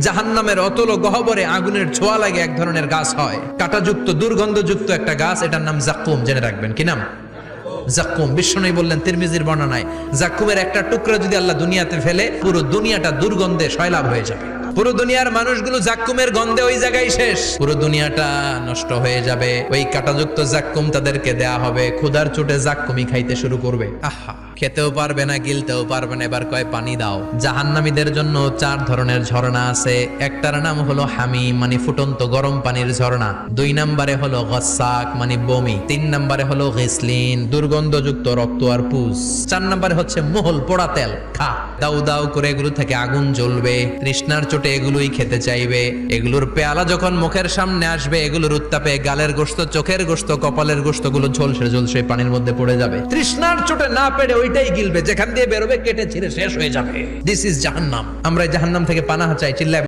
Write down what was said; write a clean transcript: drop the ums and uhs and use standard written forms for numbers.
জাহান্নামের অতল গহ্বরে আগুনের ছোঁয়া লাগে এক ধরনের গাছ হয়, কাঁটাযুক্ত দুর্গন্ধযুক্ত একটা গাছ, এটার নাম জাক্কুম। জেনে রাখবেন কি নাম? জাক্কুম। বিশ্বনবী বললেন তিরমিজির বর্ণনায়, জাক্কুমের একটা টুকরা যদি আল্লাহ দুনিয়াতে ফেলে, পুরো দুনিয়াটা দুর্গন্ধে সয়লাব হয়ে যাবে। পুরো দুনিয়ার মানুষগুলো জাক্কুমের গন্ধে ওই জায়গায় শেষ, পুরো দুনিয়াটা নষ্ট হয়ে যাবে। ওই কাঁটাযুক্ত জাক্কুম তাদেরকে দেয়া হবে, ক্ষুধার চোটে জাক্কুমই খাইতে শুরু করবে। আহা, খেতেও পারবে না, গিলতেও পারবে না, এবার কয় পানি দাও। জাহান্নামীদের জন্য 4 ধরনের ঝর্ণা আছে। একটার নাম হলো হামিম, মানে ফুটন্ত গরম পানির ঝর্ণা। 2 নম্বরে হলো গসাক, মানে বমি। 3 নম্বরে হলো গিসলিন, দুর্গন্ধযুক্ত রক্ত আর পুজ। 4 নম্বরে হচ্ছে মোহল, পোড়া তেল। খা, দাউ দাউ করে এগুলো থেকে আগুন জ্বলবে, তৃষ্ণার চোটে এগুলোই খেতে চাইবে। এগুলোর পেয়ালা যখন মুখের সামনে আসবে, এগুলোর উত্তাপে গালের গোশত, চোখের গোশত, কপালের গোশত গুলো ঝলসে ঝলসে পানির মধ্যে পড়ে যাবে। তৃষ্ণার চোটে না পেরে ওইটাই গিলবে, যেখান দিয়ে বেরোবে কেটে ছিঁড়ে শেষ হয়ে যাবে। দিস ইজ জাহান্নাম। আমরা জাহান্নাম থেকে পানাহা চাই, চিল্লায়